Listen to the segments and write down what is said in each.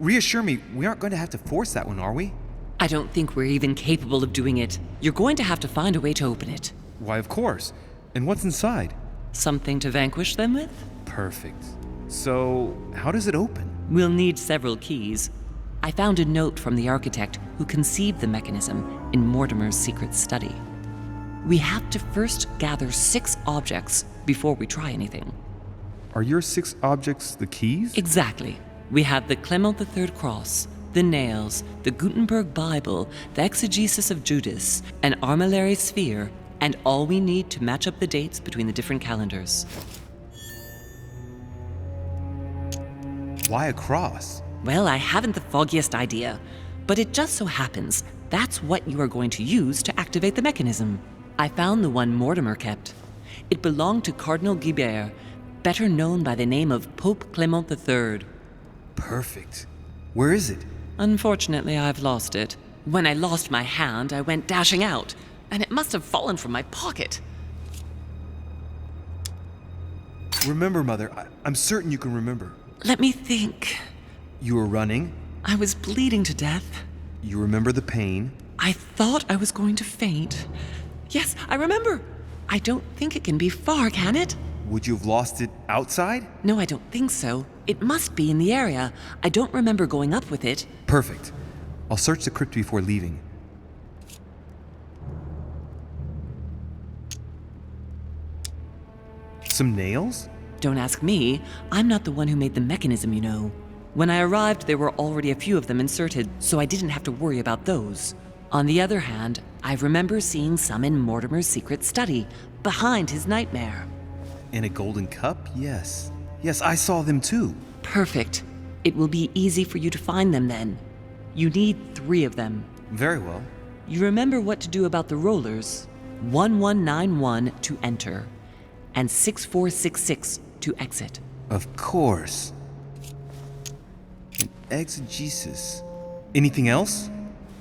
Reassure me, we aren't going to have to force that one, are we? I don't think we're even capable of doing it. You're going to have to find a way to open it. Why, of course. And what's inside? Something to vanquish them with? Perfect. So, how does it open? We'll need several keys. I found a note from the architect who conceived the mechanism in Mortimer's secret study. We have to first gather 6 objects before we try anything. Are your 6 objects the keys? Exactly. We have the Clement III cross, the nails, the Gutenberg Bible, the exegesis of Judas, an armillary sphere, and all we need to match up the dates between the different calendars. Why a cross? Well, I haven't the foggiest idea, but it just so happens that's what you are going to use to activate the mechanism. I found the one Mortimer kept. It belonged to Cardinal Guibert, better known by the name of Pope Clement III. Perfect. Where is it? Unfortunately, I've lost it. When I lost my hand, I went dashing out, and it must have fallen from my pocket. Remember, Mother. I'm certain you can remember. Let me think. You were running. I was bleeding to death. You remember the pain. I thought I was going to faint. Yes, I remember. I don't think it can be far, can it? Would you have lost it outside? No, I don't think so. It must be in the area. I don't remember going up with it. Perfect. I'll search the crypt before leaving. Some nails? Don't ask me. I'm not the one who made the mechanism, you know. When I arrived, there were already a few of them inserted, so I didn't have to worry about those. On the other hand, I remember seeing some in Mortimer's secret study, behind his nightmare. And a golden cup? Yes. Yes, I saw them too. Perfect. It will be easy for you to find them then. You need 3 of them. Very well. You remember what to do about the rollers. 1191 to enter, and 6466 to exit. Of course. An exegesis. Anything else?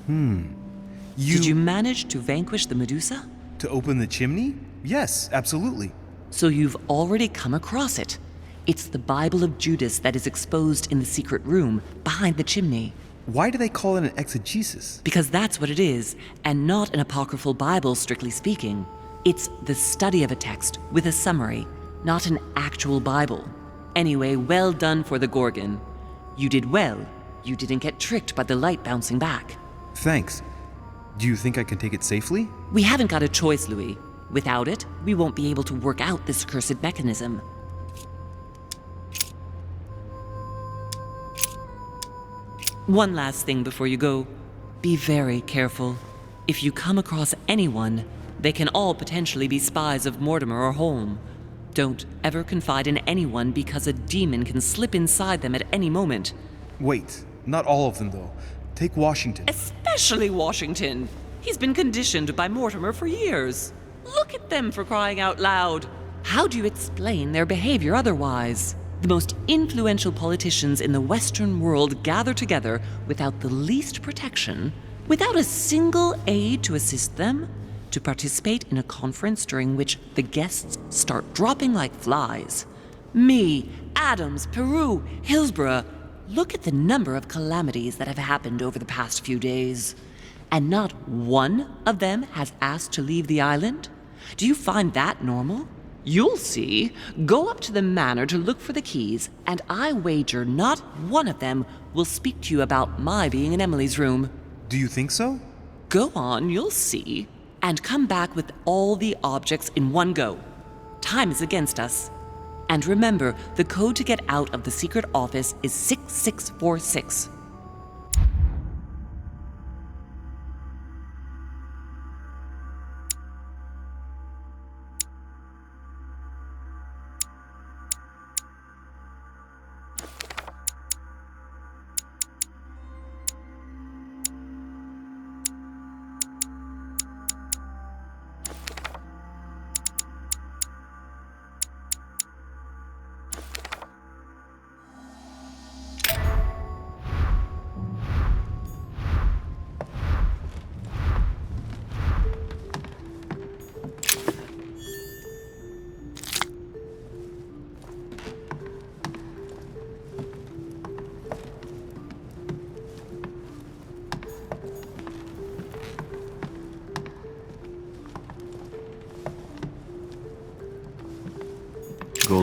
Did you manage to vanquish the Medusa? To open the chimney? Yes, absolutely. So you've already come across it. It's the Bible of Judas that is exposed in the secret room behind the chimney. Why do they call it an exegesis? Because that's what it is, and not an apocryphal Bible, strictly speaking. It's the study of a text with a summary, not an actual Bible. Anyway, well done for the Gorgon. You did well. You didn't get tricked by the light bouncing back. Thanks. Do you think I can take it safely? We haven't got a choice, Louis. Without it, we won't be able to work out this cursed mechanism. One last thing before you go. Be very careful. If you come across anyone, they can all potentially be spies of Mortimer or Holm. Don't ever confide in anyone because a demon can slip inside them at any moment. Wait, not all of them though. Take Washington. Especially Washington. He's been conditioned by Mortimer for years. Look at them, for crying out loud. How do you explain their behavior otherwise? The most influential politicians in the Western world gather together without the least protection, without a single aid to assist them, to participate in a conference during which the guests start dropping like flies. Me, Adams, Peru, Hillsborough. Look at the number of calamities that have happened over the past few days. And not one of them has asked to leave the island? Do you find that normal? You'll see. Go up to the manor to look for the keys, and I wager not one of them will speak to you about my being in Emily's room. Do you think so? Go on, you'll see. And come back with all the objects in one go. Time is against us. And remember, the code to get out of the secret office is 6646.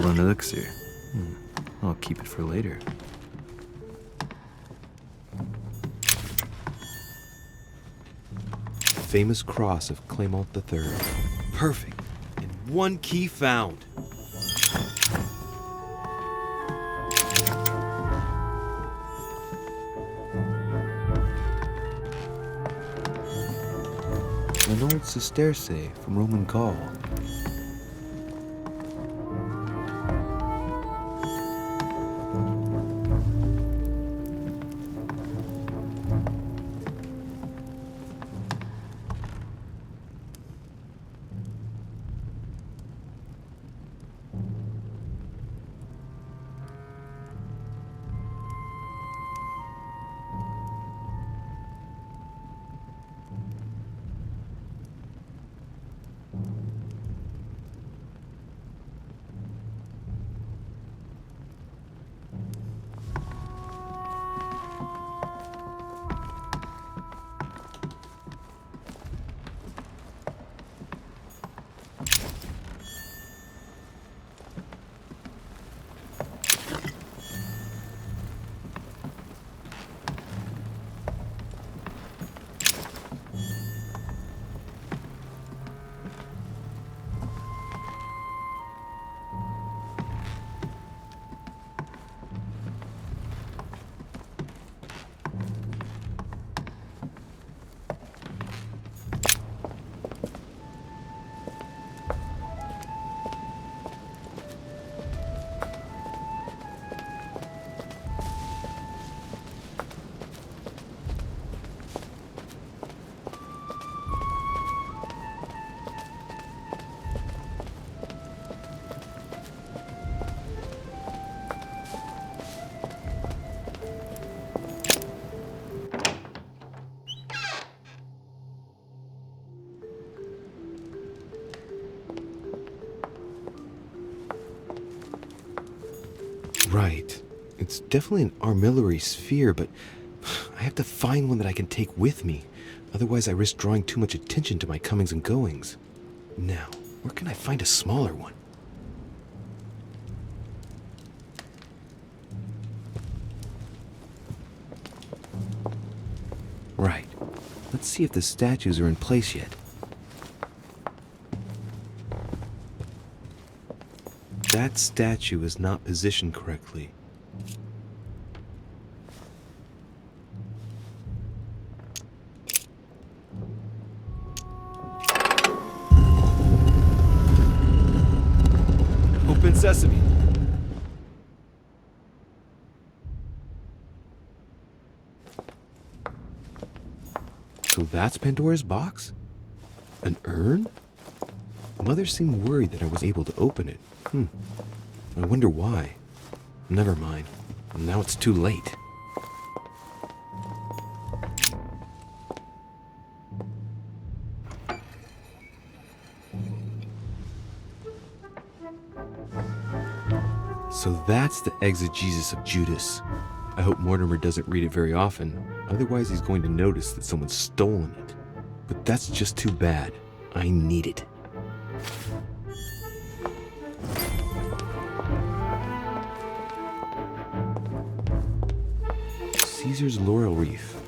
golden elixir. I'll keep it for later. Famous cross of Clement III. Perfect. And one key found. An old sesterce from Roman Gaul. Right. It's definitely an armillary sphere, but I have to find one that I can take with me. Otherwise, I risk drawing too much attention to my comings and goings. Now, where can I find a smaller one? Right. Let's see if the statues are in place yet. That statue is not positioned correctly. Open sesame. So that's Pandora's box? An urn? Mother seemed worried that I was able to open it. I wonder why. Never mind. Now it's too late. So that's the exegesis of Judas. I hope Mortimer doesn't read it very often, otherwise he's going to notice that someone's stolen it. But that's just too bad. I need it. Caesar's laurel wreath.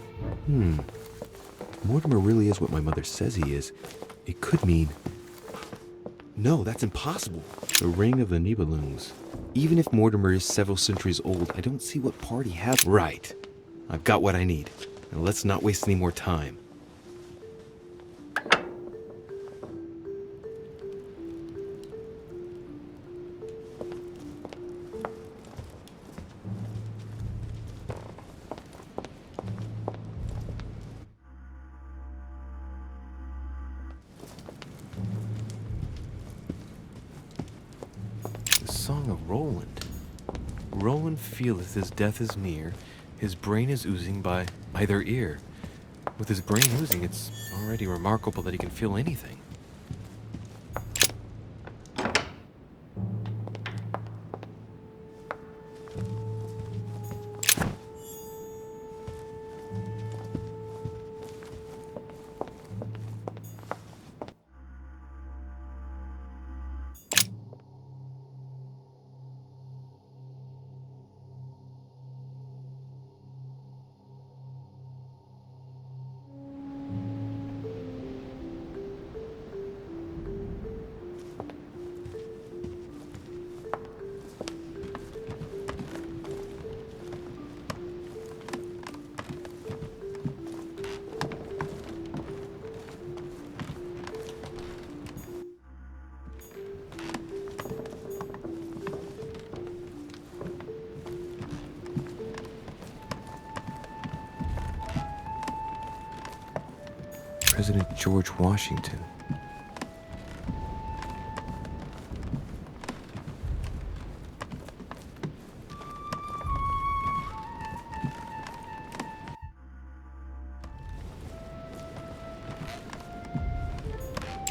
Mortimer really is what my mother says he is. It could mean... No, that's impossible. The ring of the Nibelungs. Even if Mortimer is several centuries old, I don't see what part he has. Right. I've got what I need. Now let's not waste any more time. Song of Roland. Roland feeleth his death is near, his brain is oozing by either ear. With his brain oozing, it's already remarkable that he can feel anything. President George Washington.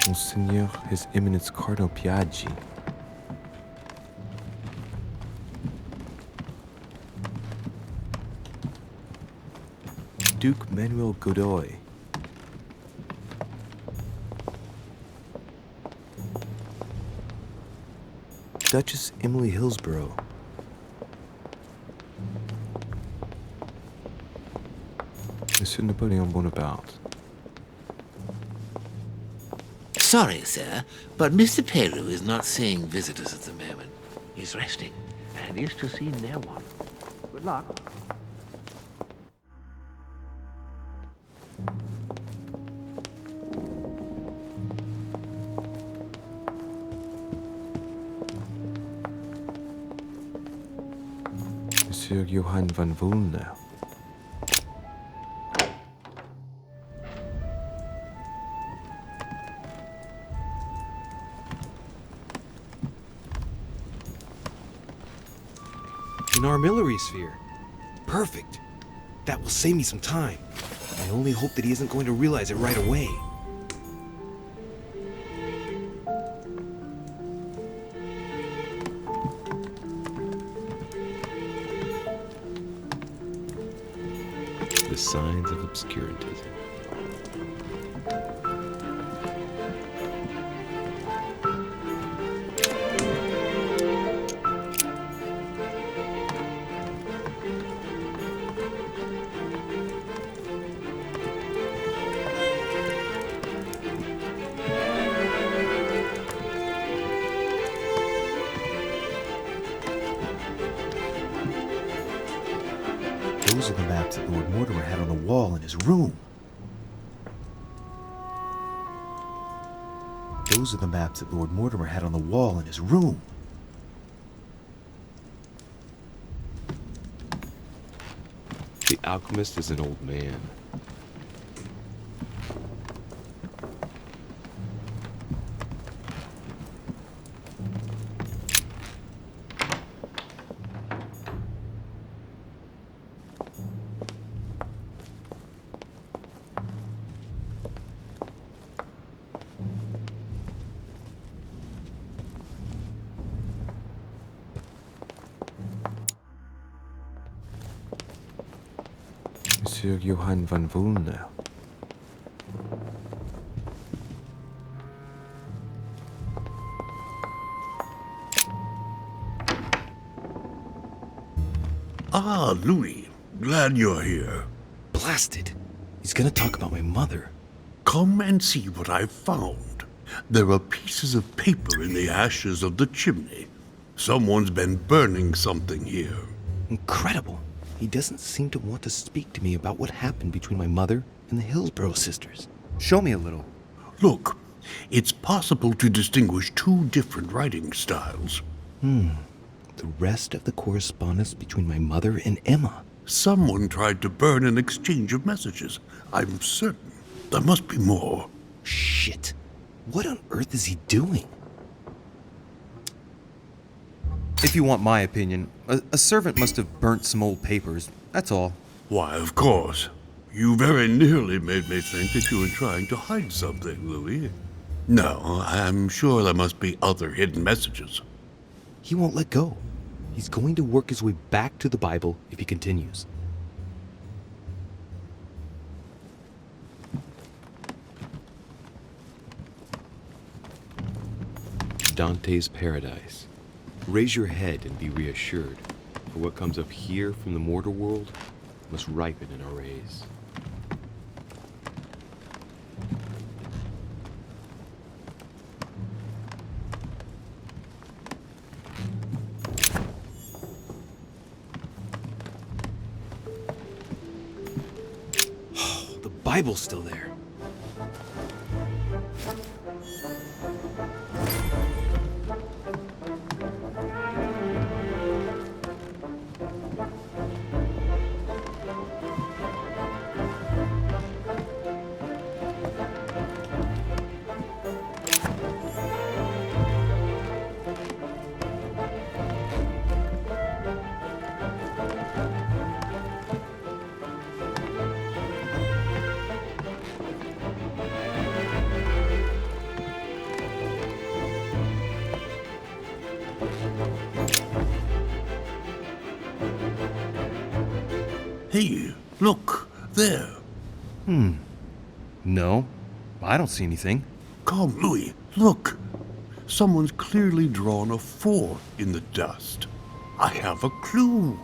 Monseigneur His Eminence Cardinal Piaggi. Duke Manuel Godoy. Duchess Emily Hillsborough. Monsieur Napoléon Bonaparte. Sorry, sir, but Mr. Peru is not seeing visitors at the moment. He's resting and is to see no one. Good luck. Monsieur Johann van Vulner. An armillary sphere. Perfect. That will save me some time. I only hope that he isn't going to realize it right away. The signs of obscurantism. Those are the maps that Lord Mortimer had on the wall in his room. Those are the maps that Lord Mortimer had on the wall in his room. The alchemist is an old man. Monsieur Johann van Vulner. Ah, Louis. Glad you're here. Blasted. He's gonna talk about my mother. Come and see what I've found. There are pieces of paper in the ashes of the chimney. Someone's been burning something here. Incredible. He doesn't seem to want to speak to me about what happened between my mother and the Hillsborough sisters. Show me a little. Look, it's possible to distinguish two different writing styles. The rest of the correspondence between my mother and Emma. Someone tried to burn an exchange of messages. I'm certain. There must be more. Shit. What on earth is he doing? If you want my opinion, a servant must have burnt some old papers, that's all. Why, of course. You very nearly made me think that you were trying to hide something, Louis. No, I'm sure there must be other hidden messages. He won't let go. He's going to work his way back to the Bible if he continues. Dante's Paradise. Raise your head and be reassured, for what comes up here from the mortal world must ripen in our rays. The Bible's still there. Hey, look, there. No, I don't see anything. Come, Louis, look. Someone's clearly drawn a 4 in the dust. I have a clue.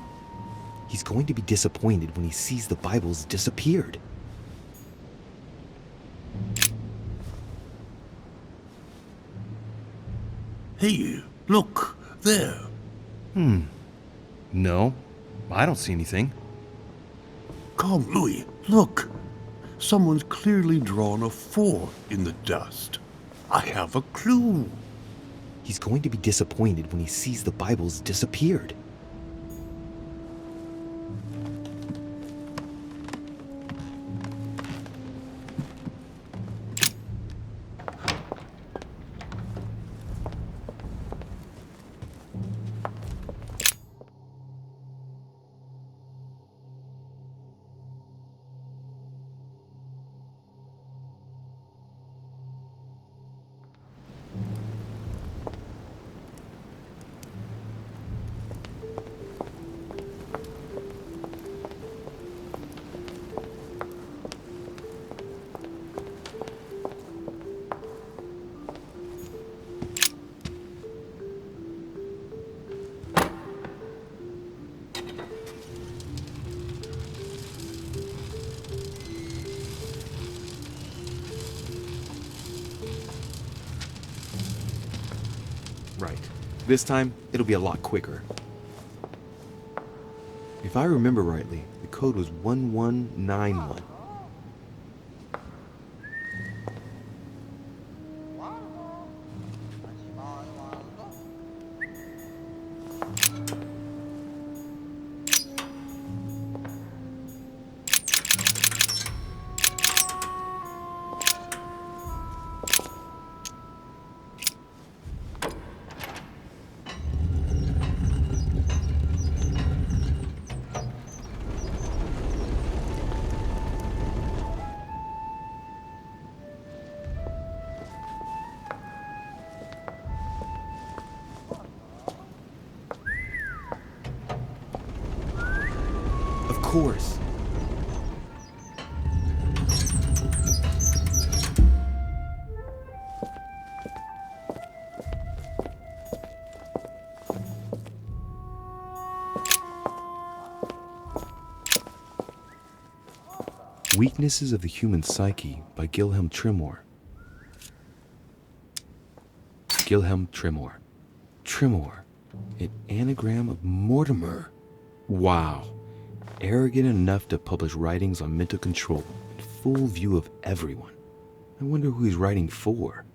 He's going to be disappointed when he sees the Bible's disappeared. Hey, look, there. No, I don't see anything. Come, Louis, look. Someone's clearly drawn a 4 in the dust. I have a clue. He's going to be disappointed when he sees the Bible's disappeared. Right. This time, it'll be a lot quicker. If I remember rightly, the code was 1191. Of course. Weaknesses of the Human Psyche by Gilhelm Trimor. Gilhelm Trimor. Trimor, an anagram of Mortimer. Wow. Arrogant enough to publish writings on mental control in full view of everyone. I wonder who he's writing for.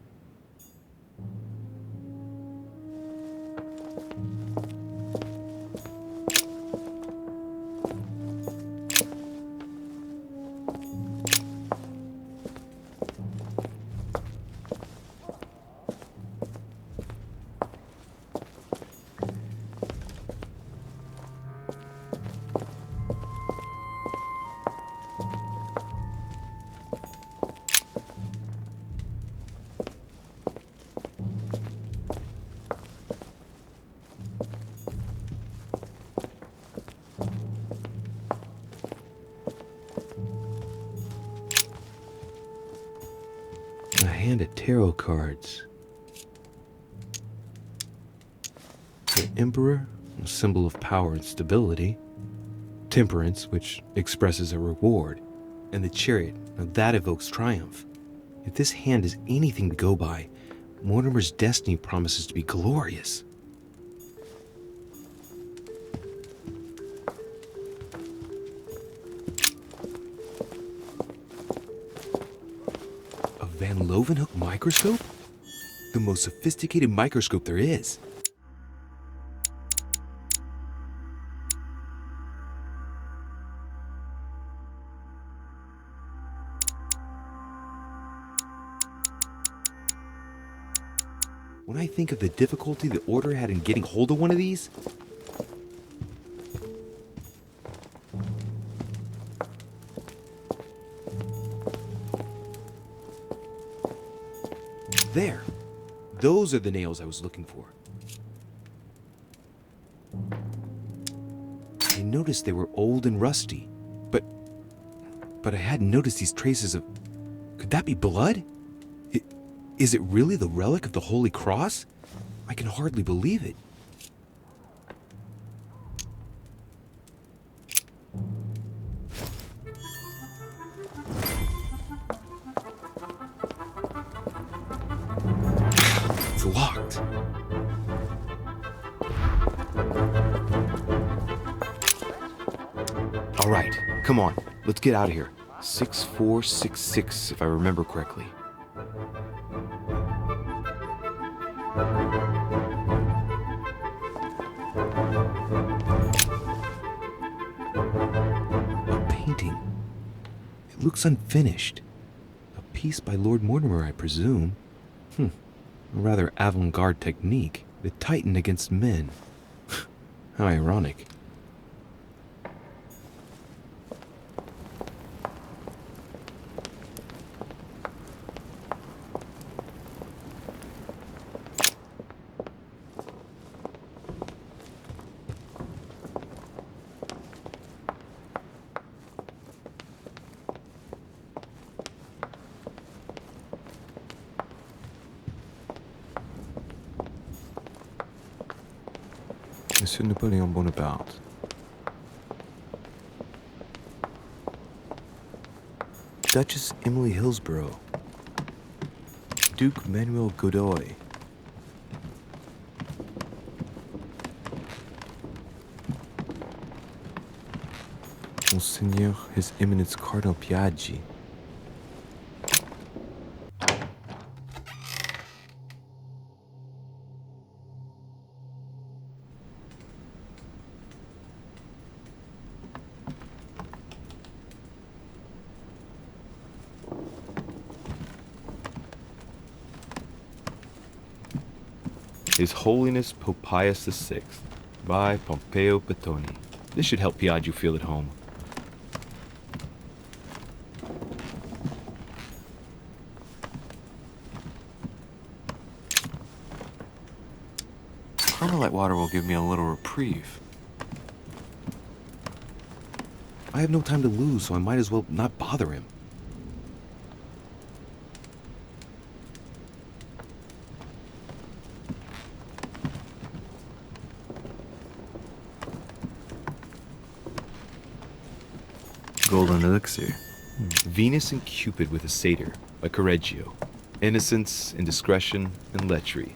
A hand of tarot cards. The Emperor, a symbol of power and stability. Temperance, which expresses a reward. And the Chariot, now that evokes triumph. If this hand is anything to go by, Mortimer's destiny promises to be glorious. A Van Leeuwenhoek microscope? The most sophisticated microscope there is. When I think of the difficulty the Order had in getting hold of one of these, there. Those are the nails I was looking for. I noticed they were old and rusty, but I hadn't noticed these traces of... Could that be blood? Is it really the relic of the Holy Cross? I can hardly believe it. It's locked. All right, come on. Let's get out of here. 6466, if I remember correctly. A painting. It looks unfinished. A piece by Lord Mortimer, I presume. A rather avant-garde technique. The Titan against men. How ironic. Monsieur Napoléon Bonaparte. Duchess Emily Hillsborough. Duke Manuel Godoy. Monseigneur His Eminence Cardinal Piaggi. His Holiness Pope Pius VI, by Pompeo Petoni. This should help Piaggio feel at home. Carmelite water will give me a little reprieve. I have no time to lose, so I might as well not bother him. Golden Elixir. Venus and Cupid with a Satyr by Correggio. Innocence, indiscretion, and lechery.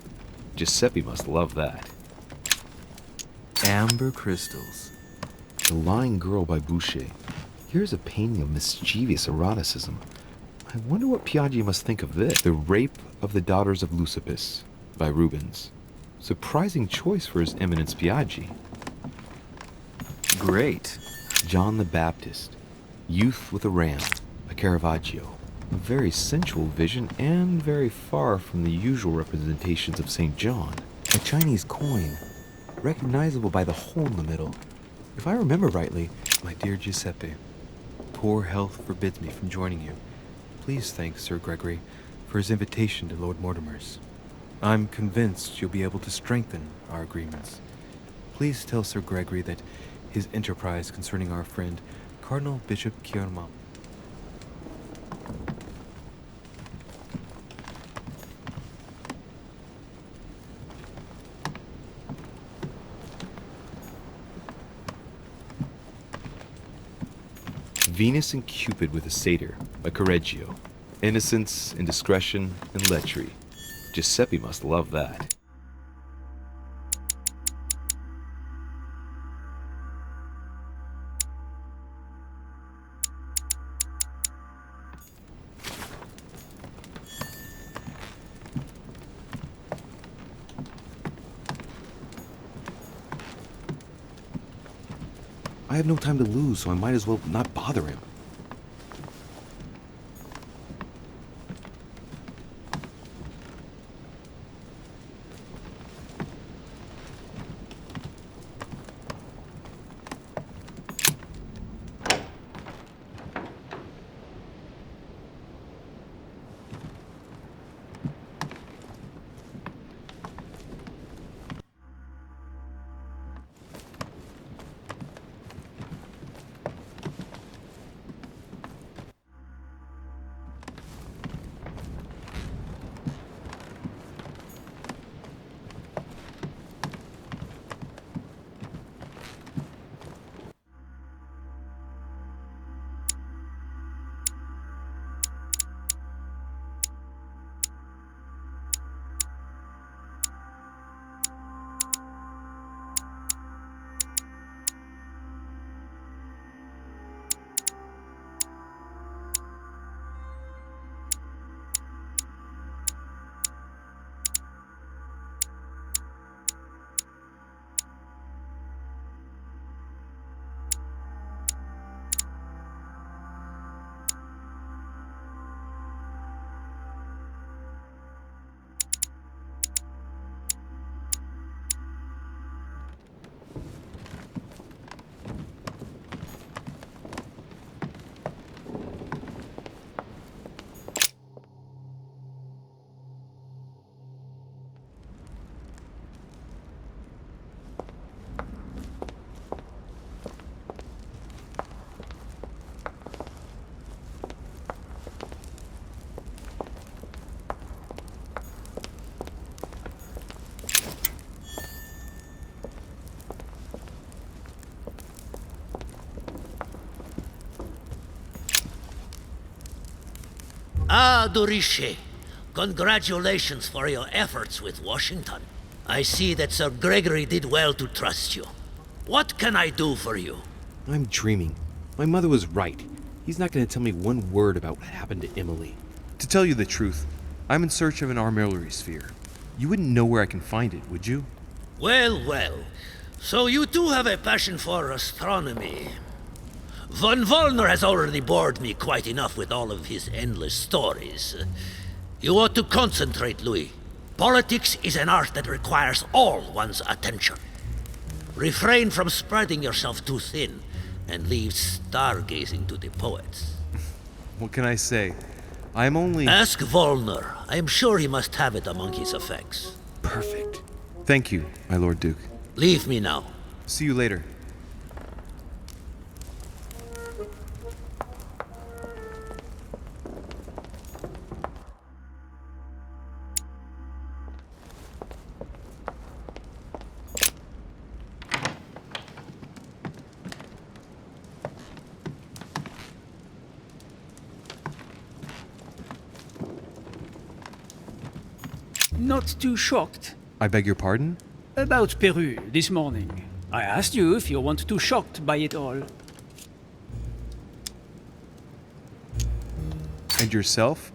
Giuseppe must love that. Amber Crystals. The Lying Girl by Boucher. Here's a painting of mischievous eroticism. I wonder what Piaggio must think of this. The Rape of the Daughters of Lucipis by Rubens. Surprising choice for His Eminence Piaggi. Great. John the Baptist. Youth with a Ram by Caravaggio. A very sensual vision and very far from the usual representations of St. John. A Chinese coin, recognizable by the hole in the middle. If I remember rightly, my dear Giuseppe, poor health forbids me from joining you. Please thank Sir Gregory for his invitation to Lord Mortimer's. I'm convinced you'll be able to strengthen our agreements. Please tell Sir Gregory that his enterprise concerning our friend Cardinal Bishop Kierma. Venus and Cupid with a Satyr by Correggio. Innocence, indiscretion, and lechery. Giuseppe must love that. I have no time to lose, so I might as well not bother him. Ah, de Richet. Congratulations for your efforts with Washington. I see that Sir Gregory did well to trust you. What can I do for you? I'm dreaming. My mother was right. He's not going to tell me one word about what happened to Emily. To tell you the truth, I'm in search of an armillary sphere. You wouldn't know where I can find it, would you? Well, well. So you do have a passion for astronomy. Von Wollner has already bored me quite enough with all of his endless stories. You ought to concentrate, Louis. Politics is an art that requires all one's attention. Refrain from spreading yourself too thin, and leave stargazing to the poets. What can I say? I'm only... Ask Wollner. I am sure he must have it among his effects. Perfect. Thank you, my Lord Duke. Leave me now. See you later. Not too shocked. I beg your pardon? About Peru this morning. I asked you if you weren't too shocked by it all. And yourself?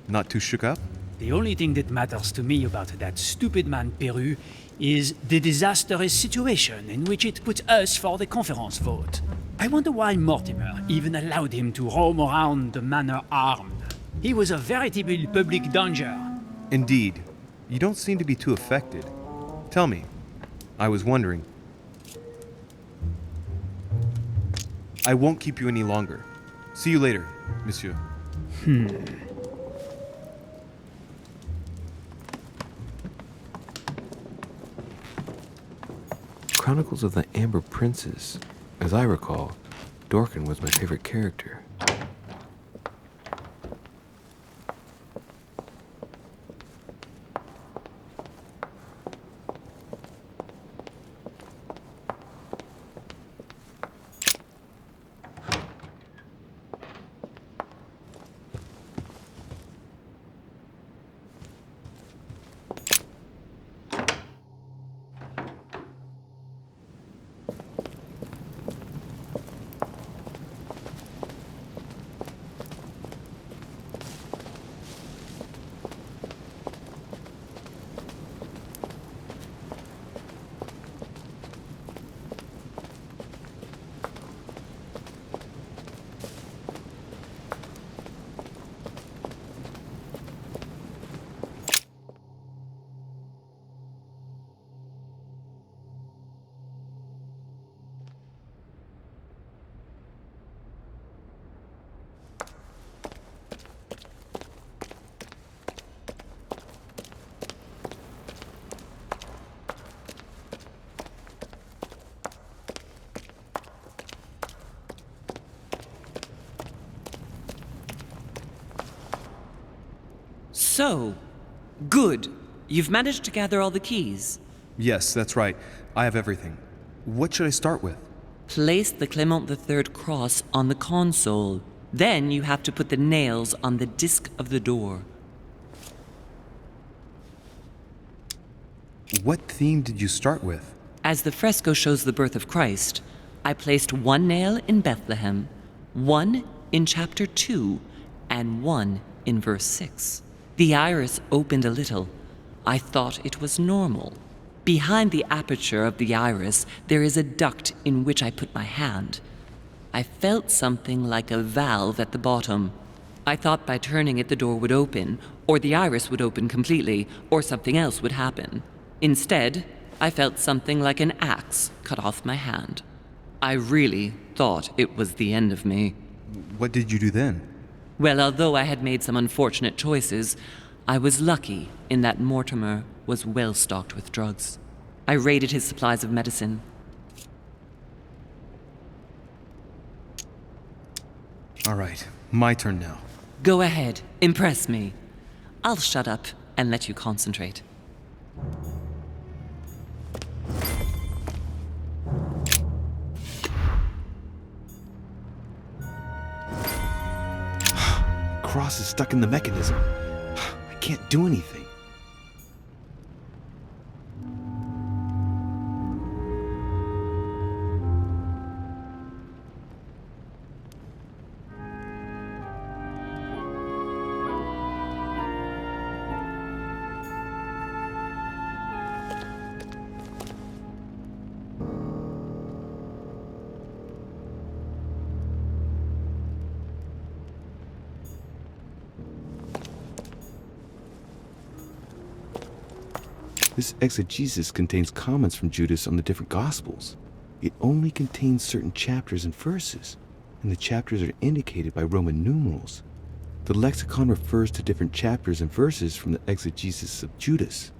Not too shook up? The only thing that matters to me about that stupid man Peru is the disastrous situation in which it put us for the conference vote. I wonder why Mortimer even allowed him to roam around the manor armed. He was a veritable public danger. Indeed. You don't seem to be too affected. Tell me. I was wondering. I won't keep you any longer. See you later, monsieur. Chronicles of the Amber Princess. As I recall, Dorkin was my favorite character. So, good. You've managed to gather all the keys. Yes, that's right. I have everything. What should I start with? Place the Clement III cross on the console. Then you have to put the nails on the disc of the door. What theme did you start with? As the fresco shows the birth of Christ, I placed one nail in Bethlehem, one in chapter 2, and one in verse 6. The iris opened a little. I thought it was normal. Behind the aperture of the iris, there is a duct in which I put my hand. I felt something like a valve at the bottom. I thought by turning it the door would open, or the iris would open completely, or something else would happen. Instead, I felt something like an axe cut off my hand. I really thought it was the end of me. What did you do then? Well, although I had made some unfortunate choices, I was lucky in that Mortimer was well stocked with drugs. I raided his supplies of medicine. All right, my turn now. Go ahead, impress me. I'll shut up and let you concentrate. cross is stuck in the mechanism. I can't do anything. This exegesis contains comments from Judas on the different Gospels. It only contains certain chapters and verses, and the chapters are indicated by Roman numerals. The lexicon refers to different chapters and verses from the exegesis of Judas.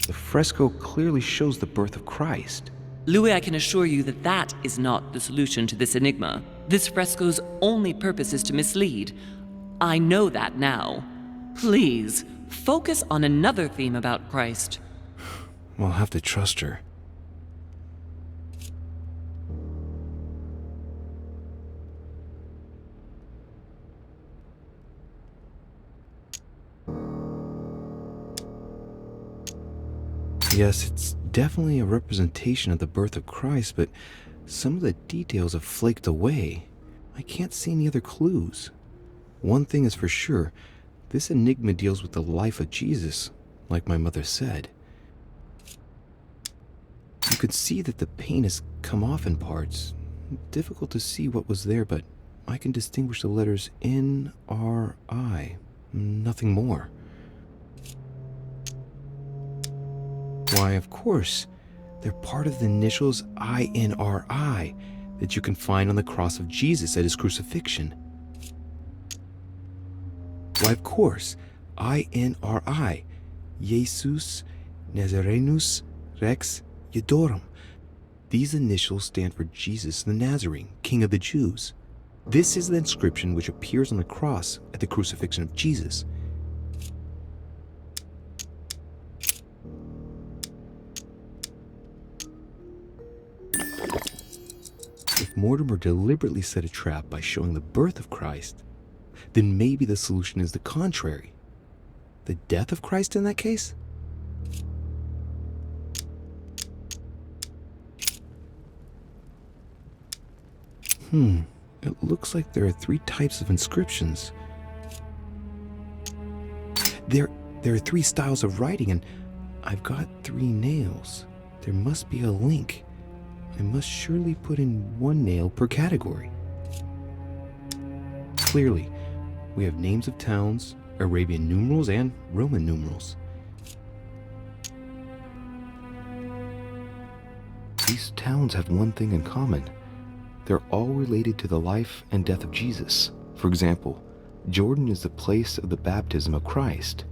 The fresco clearly shows the birth of Christ. Louis, I can assure you that that is not the solution to this enigma. This fresco's only purpose is to mislead. I know that now. Please, focus on another theme about Christ. I'll have to trust her. Yes, it's definitely a representation of the birth of Christ, but some of the details have flaked away. I can't see any other clues. One thing is for sure, this enigma deals with the life of Jesus, like my mother said. You could see that the paint has come off in parts. Difficult to see what was there, but I can distinguish the letters N-R-I. Nothing more. Why, of course, they're part of the initials I-N-R-I that you can find on the cross of Jesus at his crucifixion. Why, of course, I-N-R-I, Jesus Nazarenus Rex Eudorum. These initials stand for Jesus the Nazarene, King of the Jews. This is the inscription which appears on the cross at the crucifixion of Jesus. If Mortimer deliberately set a trap by showing the birth of Christ, then maybe the solution is the contrary. The death of Christ in that case? It looks like there are 3 types of inscriptions. There are 3 styles of writing, and I've got 3 nails. There must be a link. I must surely put in 1 nail per category. Clearly, we have names of towns, Arabian numerals, and Roman numerals. These towns have one thing in common. They're all related to the life and death of Jesus. For example, Jordan is the place of the baptism of Christ.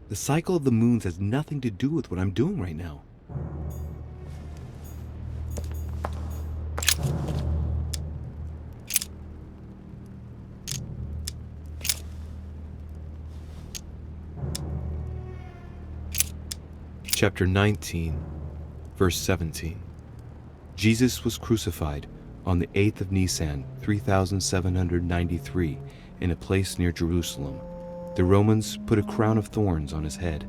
The cycle of the moons has nothing to do with what I'm doing right now. Chapter 19, verse 17. Jesus was crucified on the 8th of Nisan, 3793, in a place near Jerusalem. The Romans put a crown of thorns on his head.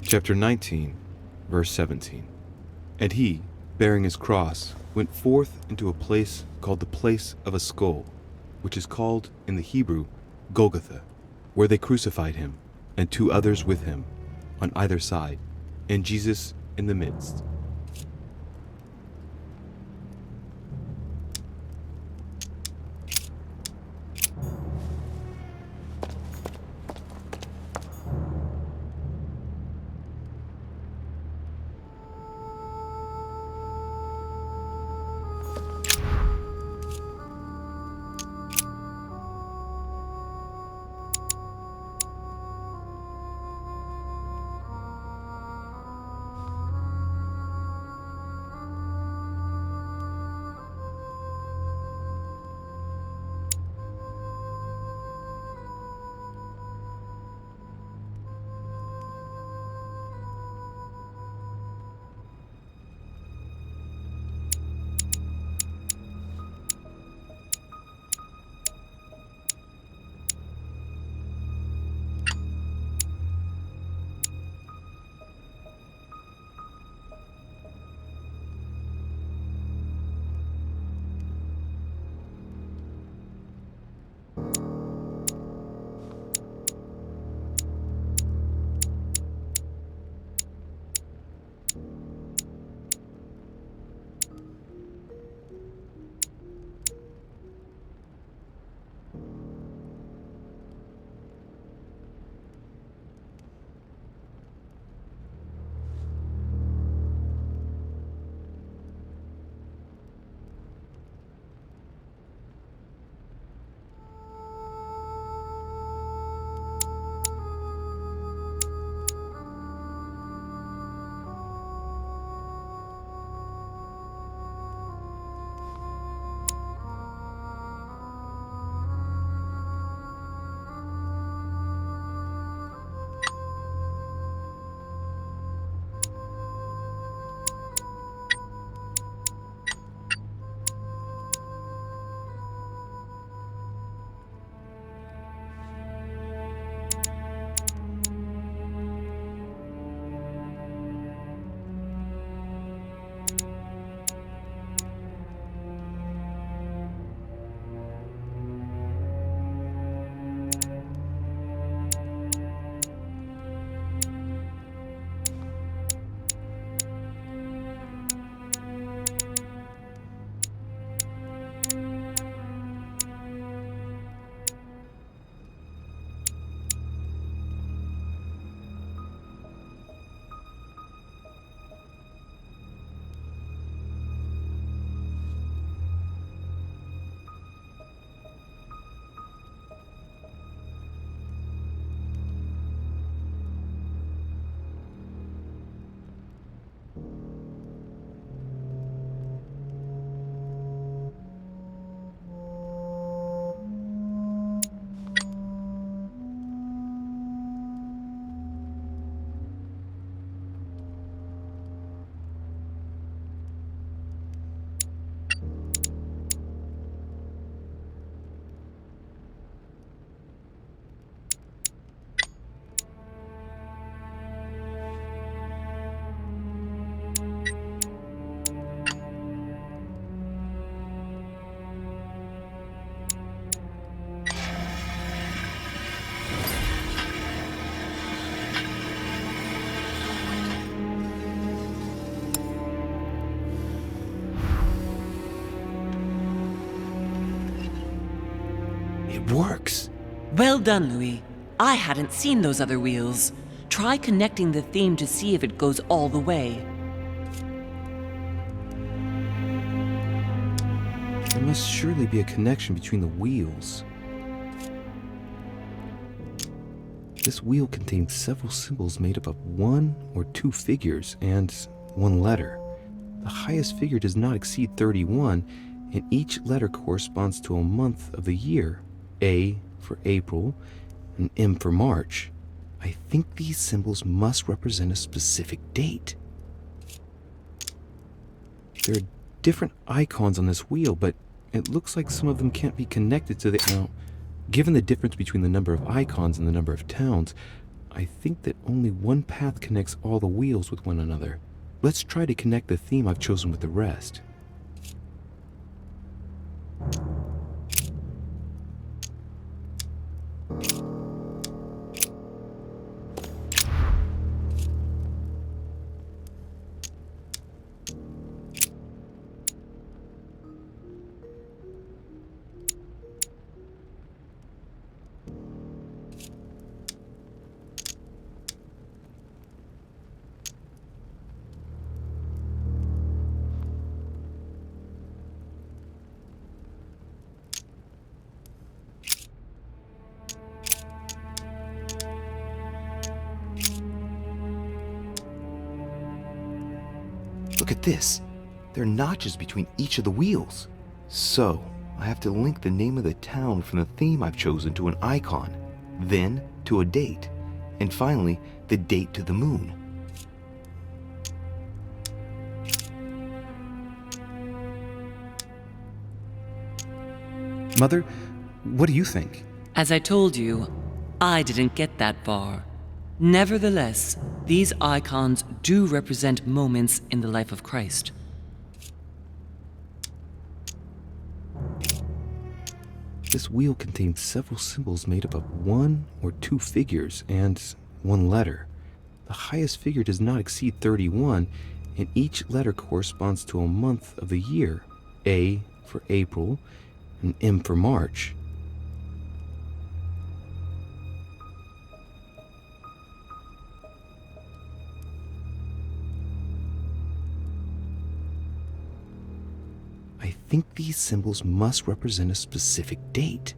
Chapter 19, verse 17. And he, bearing his cross, went forth into a place called the place of a skull, which is called in the Hebrew Golgotha, where they crucified him, and 2 others with him, on either side, and Jesus in the midst. It works. Well done, Louis. I hadn't seen those other wheels. Try connecting the theme to see if it goes all the way. There must surely be a connection between the wheels. This wheel contains several symbols made up of one or two figures and one letter. The highest figure does not exceed 31, and each letter corresponds to a month of the year. A for April, and M for March. I think these symbols must represent a specific date. There are different icons on this wheel, but it looks like some of them can't be connected to the... Now, given the difference between the number of icons and the number of towns, I think that only one path connects all the wheels with one another. Let's try to connect the theme I've chosen with the rest. Look at this. There are notches between each of the wheels. So, I have to link the name of the town from the theme I've chosen to an icon, then to a date, and finally, the date to the moon. Mother, what do you think? As I told you, I didn't get that far. Nevertheless, these icons do represent moments in the life of Christ. This wheel contains several symbols made up of one or two figures and one letter. The highest figure does not exceed 31, and each letter corresponds to a month of the year. A for April, and M for March. I think these symbols must represent a specific date.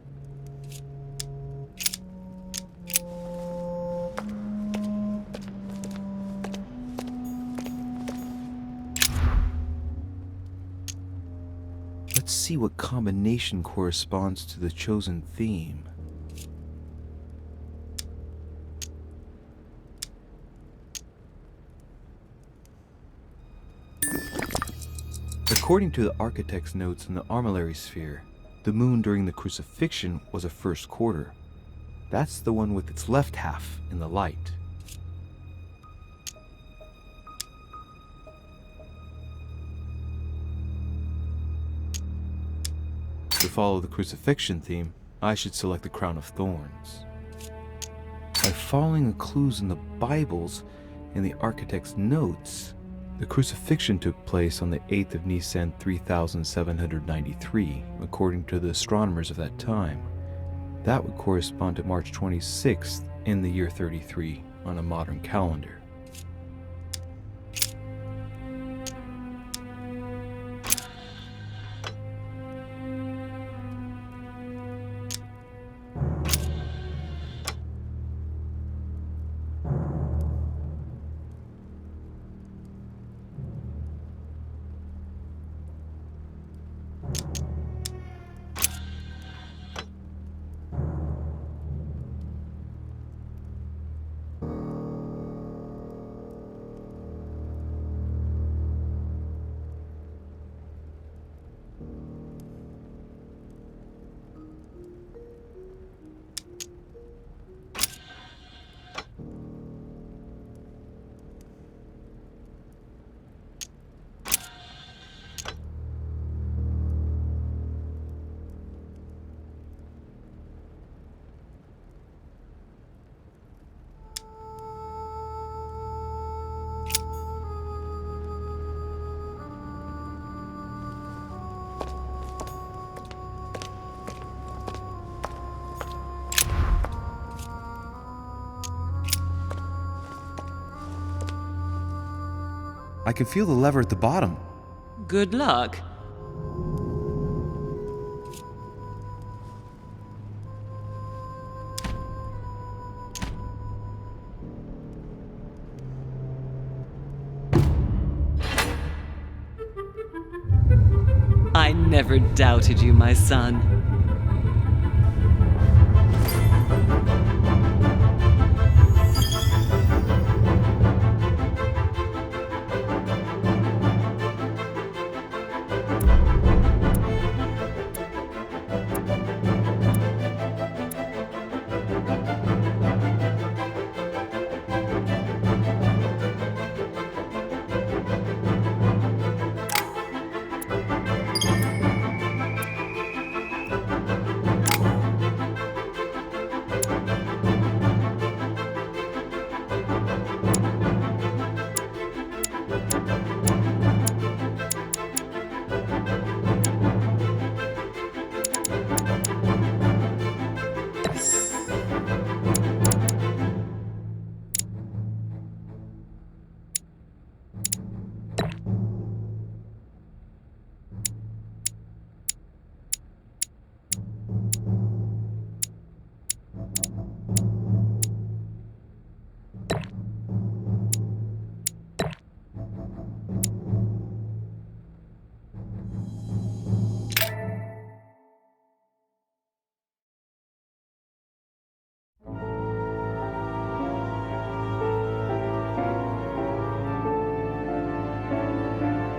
Let's see what combination corresponds to the chosen theme. According to the architect's notes in the armillary sphere, the moon during the crucifixion was a first quarter. That's the one with its left half in the light. To follow the crucifixion theme, I should select the crown of thorns. By following the clues in the Bibles and the architect's notes, the crucifixion took place on the 8th of Nisan 3793, according to the astronomers of that time. That would correspond to March 26th in the year 33 on a modern calendar. I can feel the lever at the bottom. Good luck. I never doubted you, my son.